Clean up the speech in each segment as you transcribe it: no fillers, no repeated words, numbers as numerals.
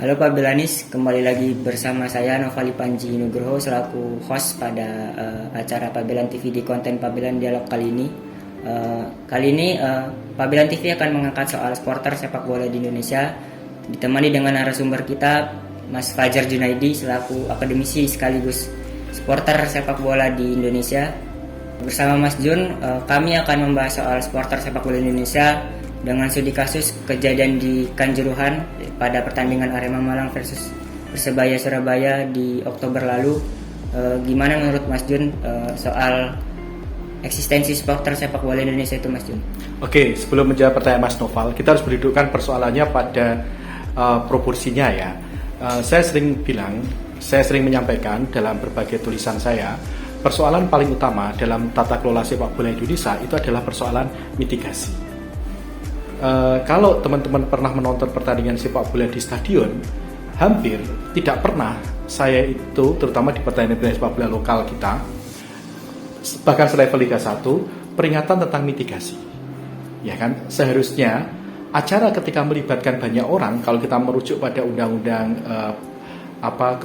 Halo Pak Belanis, kembali lagi bersama saya Novali Panji Nugroho selaku host pada acara Pabelan TV di konten Pabelan Dialog kali ini. Pabelan TV akan mengangkat soal supporter sepak bola di Indonesia, ditemani dengan narasumber kita Mas Fajar Junaidi selaku akademisi sekaligus supporter sepak bola di Indonesia. Bersama Mas Jun, kami akan membahas soal supporter sepak bola Indonesia dengan studi kasus kejadian di Kanjuruhan pada pertandingan Arema Malang versus Persebaya Surabaya di Oktober lalu. Gimana menurut Mas Jun soal eksistensi supporter sepak bola Indonesia itu, Mas Jun? Oke, sebelum menjawab pertanyaan Mas Noval, kita harus mendudukkan persoalannya pada proporsinya ya. Saya sering menyampaikan dalam berbagai tulisan saya, persoalan paling utama dalam tata kelola sepak bola Indonesia itu adalah persoalan mitigasi. Kalau teman-teman pernah menonton pertandingan sepak bola di stadion, hampir tidak pernah saya itu, terutama di pertandingan sepak bola lokal kita, bahkan selevel Liga 1, peringatan tentang mitigasi. Ya kan, seharusnya acara ketika melibatkan banyak orang, kalau kita merujuk pada undang-undang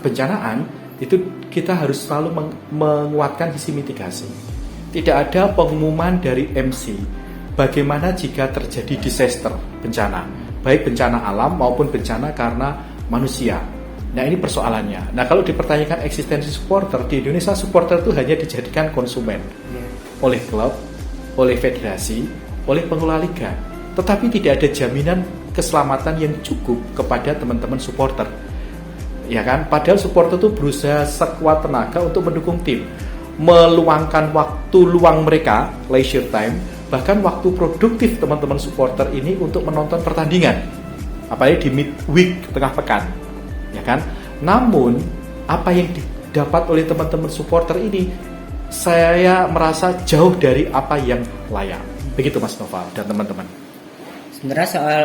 kebencanaan, itu kita harus selalu menguatkan sisi mitigasi. Tidak ada pengumuman dari MC bagaimana jika terjadi disaster, bencana, baik bencana alam maupun bencana karena manusia. Nah, ini persoalannya. Nah, kalau dipertanyakan eksistensi supporter, di Indonesia supporter itu hanya dijadikan konsumen oleh klub, oleh federasi, oleh pengelola liga. Tetapi tidak ada jaminan keselamatan yang cukup kepada teman-teman supporter. Ya kan? Padahal supporter itu berusaha sekuat tenaga untuk mendukung tim, meluangkan waktu luang mereka, leisure time, bahkan waktu produktif teman-teman supporter ini untuk menonton pertandingan, apalagi di midweek, tengah pekan, ya kan. Namun apa yang didapat oleh teman-teman supporter ini, saya merasa jauh dari apa yang layak. Begitu Mas Noval dan teman-teman. Sebenarnya soal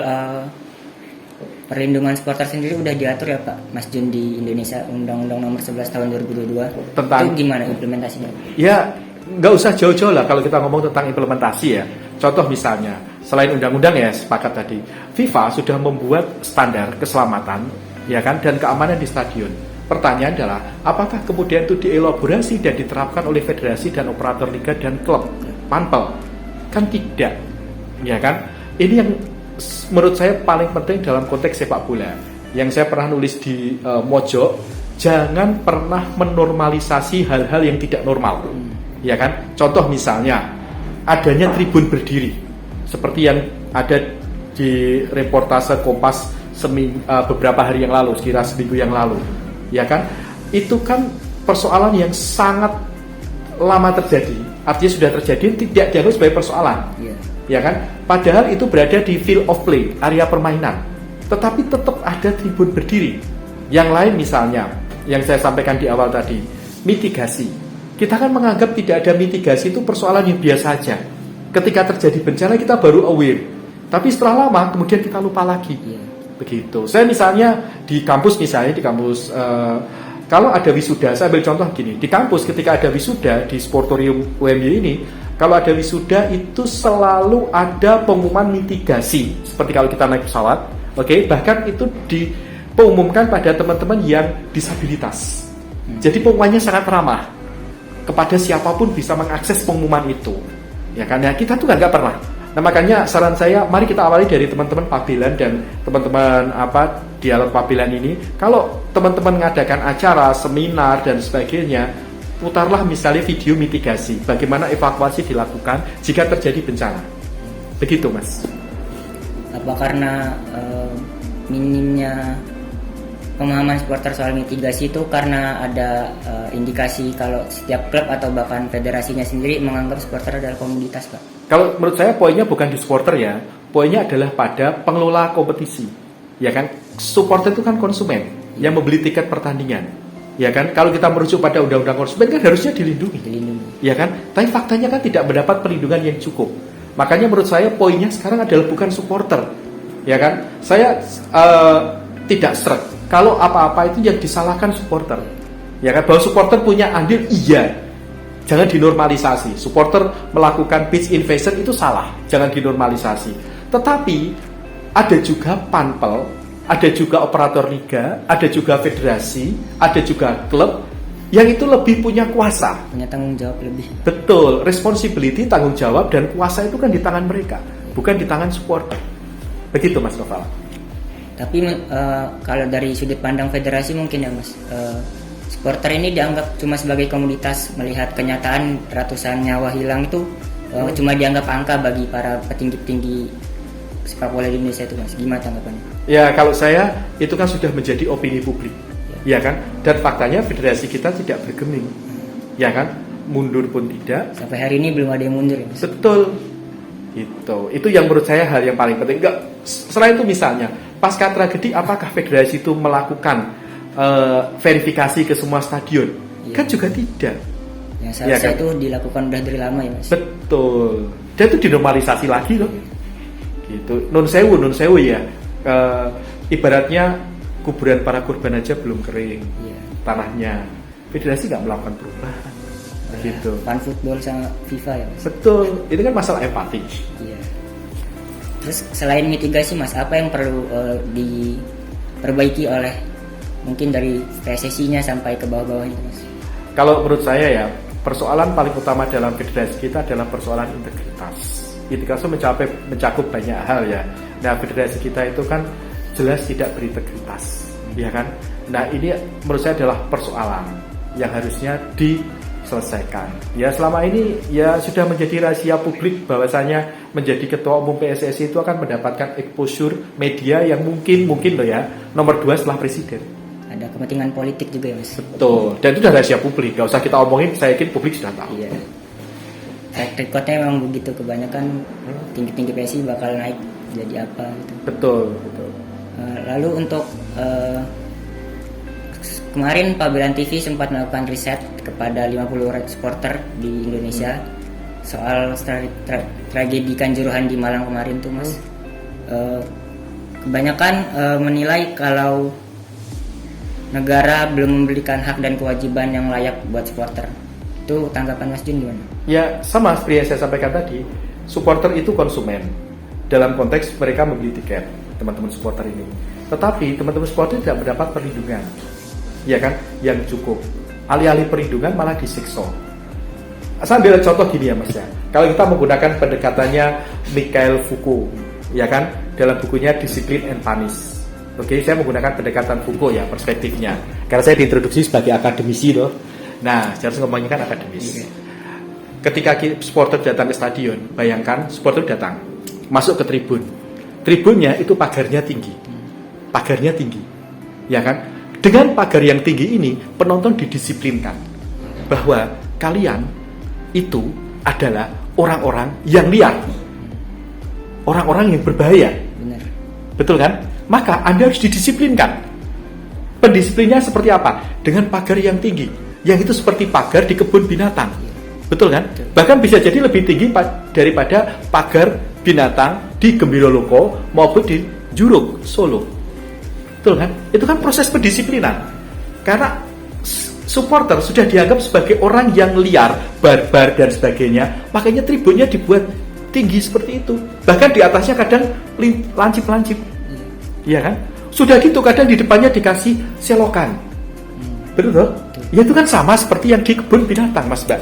perlindungan supporter sendiri udah diatur ya Pak Mas Jun di Indonesia, Undang-Undang Nomor 11 Tahun 2022. Tentang itu gimana implementasinya? Ya, nggak usah jauh-jauh lah kalau kita ngomong tentang implementasi ya. Contoh misalnya, selain undang-undang ya, sepakat tadi, FIFA sudah membuat standar keselamatan ya kan, dan keamanan di stadion. Pertanyaan adalah, apakah kemudian itu dielaborasi dan diterapkan oleh federasi dan operator liga dan klub panpel? Kan tidak, ya kan? Ini yang menurut saya paling penting dalam konteks sepak bola. Yang saya pernah nulis di Mojo, jangan pernah menormalisasi hal-hal yang tidak normal. Ya kan? Contoh misalnya adanya tribun berdiri seperti yang ada di reportase Kompas beberapa hari yang lalu, sekira seminggu yang lalu. Ya kan? Itu kan persoalan yang sangat lama terjadi. Artinya sudah terjadi, tidak dianggap sebagai persoalan. Ya kan? Padahal itu berada di field of play, area permainan. Tetapi tetap ada tribun berdiri. Yang lain misalnya, yang saya sampaikan di awal tadi, mitigasi. Kita kan menganggap tidak ada mitigasi itu persoalan yang biasa saja. Ketika terjadi bencana kita baru aware. Tapi setelah lama kemudian kita lupa lagi. Begitu. Saya misalnya di kampus kalau ada wisuda, saya ambil contoh gini. Di kampus ketika ada wisuda di Sportorium UMY ini, kalau ada wisuda itu selalu ada pengumuman mitigasi. Seperti kalau kita naik pesawat, bahkan itu diumumkan pada teman-teman yang disabilitas. Jadi pengumumannya sangat ramah. Kepada siapapun bisa mengakses pengumuman itu, ya kan? Ya, kita tuh nggak pernah. Nah, makanya saran saya, mari kita awali dari teman-teman Pabelan dan teman-teman dialog Pabelan ini. Kalau teman-teman mengadakan acara, seminar dan sebagainya, putarlah misalnya video mitigasi, bagaimana evakuasi dilakukan jika terjadi bencana. Begitu, Mas. Apa karena minimnya pemahaman supporter soal mitigasi itu karena ada indikasi kalau setiap klub atau bahkan federasinya sendiri menganggap supporter adalah komoditas, Pak? Kalau menurut saya poinnya bukan di supporter ya, poinnya adalah pada pengelola kompetisi, ya kan? Supporter itu kan konsumen yang membeli tiket pertandingan, ya kan? Kalau kita merujuk pada undang-undang konsumen kan harusnya dilindungi, ya kan? Tapi faktanya kan tidak mendapat perlindungan yang cukup. Makanya menurut saya poinnya sekarang adalah bukan supporter, ya kan? Saya tidak seret kalau apa-apa itu yang disalahkan supporter, ya kan? Bahwa supporter punya andil, iya, jangan dinormalisasi. Supporter melakukan pitch invasion itu salah, jangan dinormalisasi. Tetapi ada juga panpel, ada juga operator liga, ada juga federasi, ada juga klub yang itu lebih punya kuasa. Punya tanggung jawab lebih. Betul, responsibility, tanggung jawab dan kuasa itu kan di tangan mereka, bukan di tangan supporter. Begitu Mas Noval. Tapi kalau dari sudut pandang federasi mungkin ya Mas, supporter ini dianggap cuma sebagai komoditas, melihat kenyataan ratusan nyawa hilang itu cuma dianggap angka bagi para petinggi-petinggi sepak bola di Indonesia itu Mas. Gimana tanggapannya? Ya kalau saya itu kan sudah menjadi opini publik, ya kan? Dan faktanya federasi kita tidak bergeming, ya kan? Mundur pun tidak. Sampai hari ini belum ada yang mundur ya Mas. Betul. Itu yang menurut saya hal yang paling penting. Enggak, selain itu misalnya pasca tragedi apakah federasi itu melakukan verifikasi ke semua stadion? Iya. Kan juga tidak. Yang seharusnya Ya kan? itu dilakukan udah dari lama ya Mas. Betul. Dan itu dinormalisasi lagi loh. Gitu. Nun sewu ya. Ibaratnya kuburan para korban aja belum kering. Iya. Tanahnya. Federasi nggak melakukan perubahan. Gitu. Fan football sama FIFA ya Mas. Betul. Itu kan masalah empati. Iya. Terus selain mitigasi Mas, apa yang perlu diperbaiki oleh mungkin dari PSSI-nya sampai ke bawah-bawahnya Mas? Kalau menurut saya ya, persoalan paling utama dalam federasi kita adalah persoalan integritas. Integritas itu mencakup banyak hal ya. Nah, federasi kita itu kan jelas tidak berintegritas, ya kan? Nah, ini menurut saya adalah persoalan yang harusnya diselesaikan. Ya, selama ini ya sudah menjadi rahasia publik bahwasanya menjadi ketua umum PSSI itu akan mendapatkan exposure media yang mungkin loh ya, nomor 2 setelah presiden. Ada kepentingan politik juga ya Mas. Betul. Dan itu udah rahasia publik, gak usah kita omongin, saya yakin publik sudah tahu. Iya. Track recordnya memang begitu, kebanyakan tinggi-tinggi PSI bakal naik jadi apa gitu. Betul. Lalu untuk kemarin Pabelan TV sempat melakukan riset kepada 50 supporter di Indonesia soal tragedi Kanjuruhan di Malang kemarin tuh Mas. Kebanyakan menilai kalau negara belum memberikan hak dan kewajiban yang layak buat supporter. Itu tanggapan Mas Jun gimana? Ya sama seperti yang saya sampaikan tadi, supporter itu konsumen dalam konteks mereka membeli tiket, teman-teman supporter ini. Tetapi teman-teman supporter tidak mendapat perlindungan, ya kan, yang cukup. Alih-alih perlindungan malah disiksa. Saya ambil contoh gini ya Mas ya. Kalau kita menggunakan pendekatannya Mikhail Foucault, ya kan, dalam bukunya Discipline and Punish. Oke, saya menggunakan pendekatan Foucault ya perspektifnya. Karena saya diintroduksi sebagai akademisi loh. Nah, saya harus ngomongnya kan akademis. Ketika supporter datang ke stadion, bayangkan supporter datang, masuk ke tribun. Tribunnya itu pagarnya tinggi. Ya kan? Dengan pagar yang tinggi ini, penonton didisiplinkan bahwa kalian itu adalah orang-orang yang liar. Orang-orang yang berbahaya. Benar. Betul kan? Maka Anda harus didisiplinkan. Pendisiplinnya seperti apa? Dengan pagar yang tinggi, yang itu seperti pagar di kebun binatang. Betul kan? Bahkan bisa jadi lebih tinggi daripada pagar binatang di Gembira Loko maupun di Juruk, Solo. Betul kan? Itu kan proses pendisiplinan. Karena supporter sudah dianggap sebagai orang yang liar, barbar dan sebagainya. Makanya tribunnya dibuat tinggi seperti itu. Bahkan di atasnya kadang lancip-lancip. Iya kan? Sudah gitu kadang di depannya dikasih selokan. Betul? Ya itu kan sama seperti yang di kebun binatang Mas Mbak.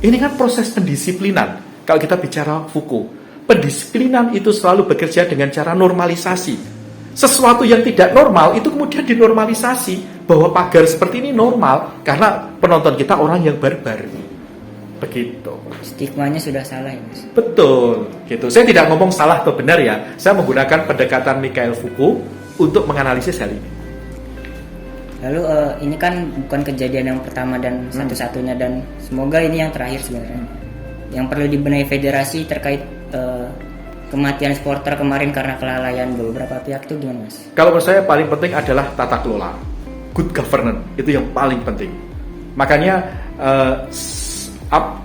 Ini kan proses pendisiplinan. Kalau kita bicara Foucault, pendisiplinan itu selalu bekerja dengan cara normalisasi. Sesuatu yang tidak normal itu kemudian dinormalisasi, bahwa pagar seperti ini normal karena penonton kita orang yang barbar. Begitu. Stigmanya sudah salah ya Mas. Betul, gitu. Saya tidak ngomong salah atau benar ya. Saya menggunakan pendekatan Mikhail Foucault untuk menganalisis hal ini. Lalu ini kan bukan kejadian yang pertama dan satu-satunya, dan semoga ini yang terakhir sebenarnya. Yang perlu dibenahi federasi terkait kematian supporter kemarin karena kelalaian beberapa pihak itu gimana Mas? Kalau menurut saya paling penting adalah tata kelola, good governance, itu yang paling penting. Makanya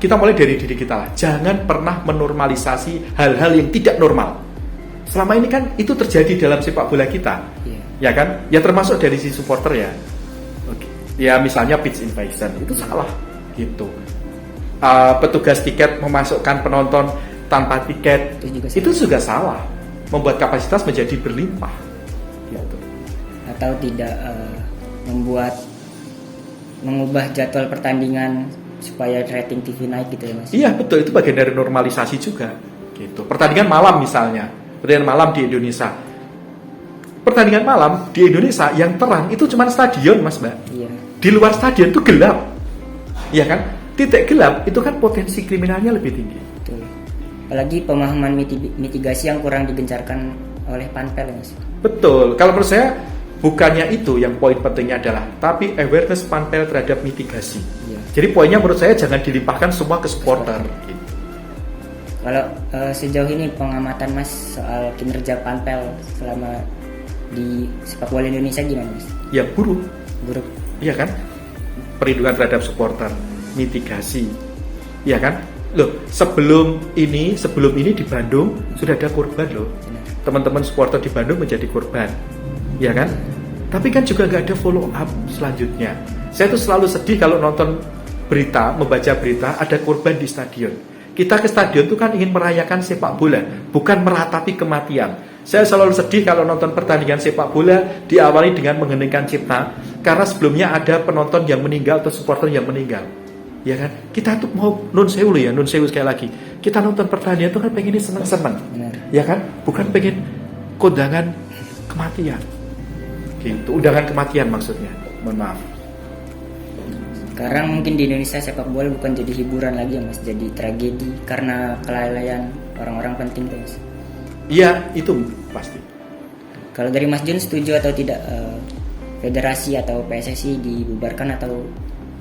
kita mulai dari diri kita lah. Jangan pernah menormalisasi hal-hal yang tidak normal. Selama ini kan itu terjadi dalam sepak bola kita, ya kan? Ya termasuk dari si supporter ya. Ya misalnya pitch invasion itu salah, gitu. Petugas tiket memasukkan penonton tanpa tiket itu juga salah. Membuat kapasitas menjadi berlimpah, gitu. atau tidak mengubah jadwal pertandingan supaya rating TV naik gitu ya Mas? Iya betul, itu bagian dari normalisasi juga. Gitu. Pertandingan malam misalnya, pertandingan malam di Indonesia. Pertandingan malam di Indonesia yang terang itu cuma stadion Mas Mbak. Iya. Di luar stadion itu gelap, iya kan? Titik gelap itu kan potensi kriminalnya lebih tinggi. Betul. Apalagi pemahaman mitigasi yang kurang digencarkan oleh panpel Mas. Betul. Kalau menurut saya bukannya itu yang poin pentingnya adalah, tapi awareness panpel terhadap mitigasi. Iya. Jadi poinnya menurut saya jangan dilimpahkan semua ke supporter. Gitu. Kalau sejauh ini pengamatan Mas soal kinerja panpel selama di sepak bola Indonesia gimana Mas? Ya buruk. Buruk. Iya kan? Perlindungan terhadap supporter, mitigasi. Iya kan? Loh, sebelum ini di Bandung sudah ada korban loh. Teman-teman supporter di Bandung menjadi korban. Iya kan? Tapi kan juga nggak ada follow up selanjutnya. Saya tuh selalu sedih kalau nonton berita, membaca berita ada korban di stadion. Kita ke stadion tuh kan ingin merayakan sepak bola, bukan meratapi kematian. Saya selalu sedih kalau nonton pertandingan sepak bola diawali dengan mengheningkan cipta, karena sebelumnya ada penonton yang meninggal atau supporter yang meninggal. Ya kan? Kita tuh mau nun sewu sekali lagi. Kita nonton pertandingan tuh kan pengennya senang-senang. Ya kan? Bukan pengen kondangan kematian. Gitu, undangan kematian maksudnya. Mohon maaf. Sekarang mungkin di Indonesia sepak bola bukan jadi hiburan lagi ya Mas, jadi tragedi karena kelalaian orang-orang penting tuh Mas. Iya, itu pasti. Kalau dari Mas Jun setuju atau tidak federasi atau PSSI dibubarkan atau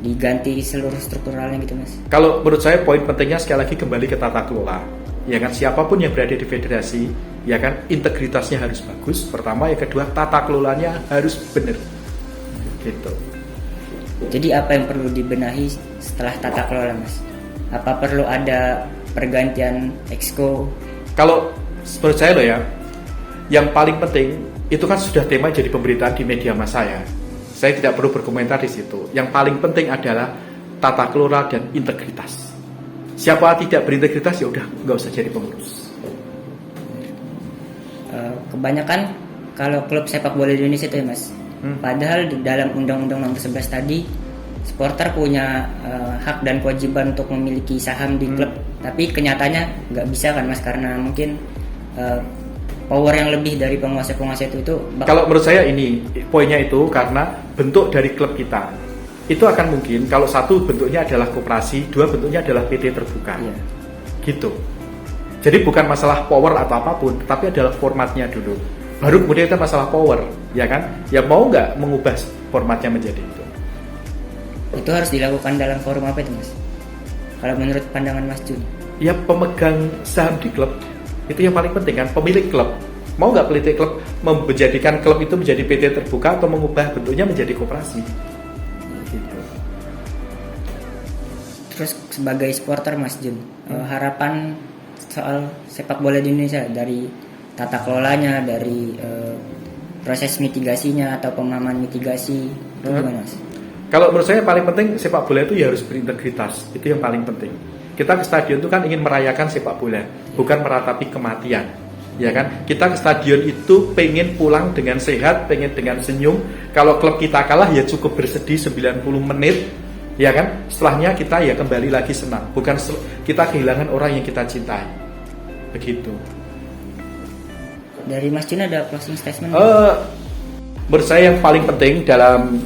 diganti seluruh strukturalnya gitu Mas? Kalau menurut saya poin pentingnya sekali lagi kembali ke tata kelola. Ya kan, siapapun yang berada di federasi, ya kan, integritasnya harus bagus. Pertama, yang kedua tata kelolanya harus benar. Gitu. Jadi apa yang perlu dibenahi setelah tata kelola Mas? Apa perlu ada pergantian exco? Kalau menurut saya loh ya, yang paling penting itu kan sudah tema jadi pemberitaan di media massa ya. Saya tidak perlu berkomentar di situ. Yang paling penting adalah tata kelola dan integritas. Siapa tidak berintegritas ya udah nggak usah jadi pengurus. Kebanyakan kalau klub sepak bola di Indonesia itu ya Mas. Padahal di dalam Undang-Undang Nomor 11 tadi, supporter punya hak dan kewajiban untuk memiliki saham di klub. Tapi kenyataannya nggak bisa kan Mas, karena mungkin power yang lebih dari penguasa-penguasa itu. Kalau menurut saya ini poinnya itu karena bentuk dari klub kita. Itu akan mungkin kalau satu bentuknya adalah koperasi, dua bentuknya adalah PT terbuka. Iya. Gitu. Jadi bukan masalah power atau apapun, tapi adalah formatnya dulu. Baru kemudian kita masalah power, ya kan? Ya mau nggak mengubah formatnya menjadi itu? Itu harus dilakukan dalam forum apa itu Mas? Kalau menurut pandangan Mas Jun? Ya pemegang saham di klub itu yang paling penting kan, pemilik klub. Mau nggak pemilik klub menjadikan klub itu menjadi PT terbuka atau mengubah bentuknya menjadi koperasi? Gitu. Terus sebagai supporter Mas Jun, harapan soal sepak bola di Indonesia dari tata kelolanya, dari proses mitigasinya atau pemahaman mitigasi itu gimana Mas? Kalau menurut saya paling penting sepak bola itu ya harus berintegritas, itu yang paling penting. Kita ke stadion itu kan ingin merayakan sepak bola, bukan meratapi kematian, ya kan? Kita ke stadion itu pengen pulang dengan sehat, pengen dengan senyum. Kalau klub kita kalah ya cukup bersedih 90 menit, ya kan? Setelahnya kita ya kembali lagi senang, bukan kita kehilangan orang yang kita cintai. Begitu. Dari Mas Jun ada closing statement? Menurut saya yang paling penting dalam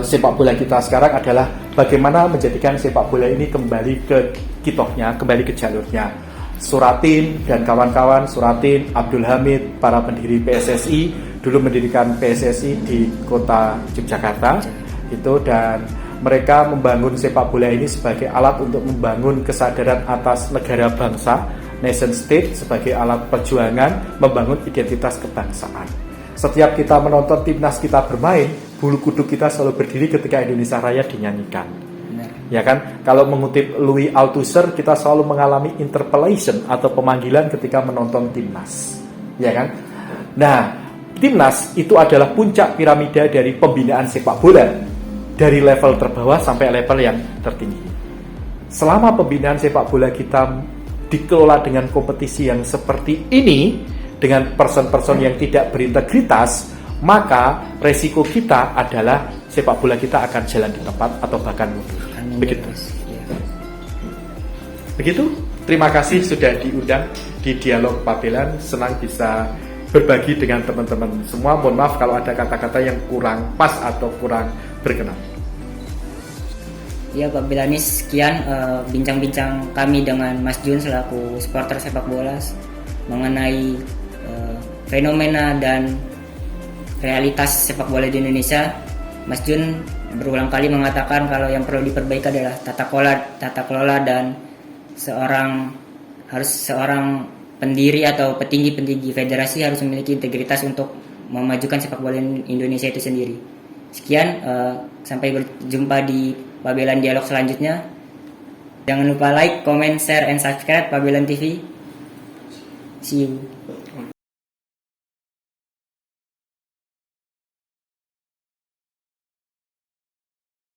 sepak bola kita sekarang adalah bagaimana menjadikan sepak bola ini kembali ke kitohnya, kembali ke jalurnya. Suratin dan kawan-kawan, Suratin, Abdul Hamid, para pendiri PSSI dulu mendirikan PSSI di kota Yogyakarta itu, dan mereka membangun sepak bola ini sebagai alat untuk membangun kesadaran atas negara bangsa, nation state, sebagai alat perjuangan membangun identitas kebangsaan. Setiap kita menonton timnas kita bermain, bulu kuduk kita selalu berdiri ketika Indonesia Raya dinyanyikan. Benar. Ya kan? Kalau mengutip Louis Althusser, kita selalu mengalami interpellation atau pemanggilan ketika menonton timnas. Ya kan? Nah, timnas itu adalah puncak piramida dari pembinaan sepak bola dari level terbawah sampai level yang tertinggi. Selama pembinaan sepak bola kita dikelola dengan kompetisi yang seperti ini, dengan person-person yang tidak berintegritas, maka resiko kita adalah sepak bola kita akan jalan di tempat atau bahkan mundur. Amin, Begitu. Bos. Ya. Begitu. Terima kasih sudah diundang di Dialog Pabelan. Senang bisa berbagi dengan teman-teman semua. Mohon maaf kalau ada kata-kata yang kurang pas atau kurang berkenan. Ya Pak Belanis, sekian bincang-bincang kami dengan Mas Jun selaku supporter sepak bola mengenai fenomena dan realitas sepak bola di Indonesia. Mas Jun berulang kali mengatakan kalau yang perlu diperbaiki adalah tata kelola dan seorang pendiri atau petinggi federasi harus memiliki integritas untuk memajukan sepak bola Indonesia itu sendiri. Sekian, sampai berjumpa di Pabelan Dialog selanjutnya. Jangan lupa like, comment, share, and subscribe Pabelan TV. See you.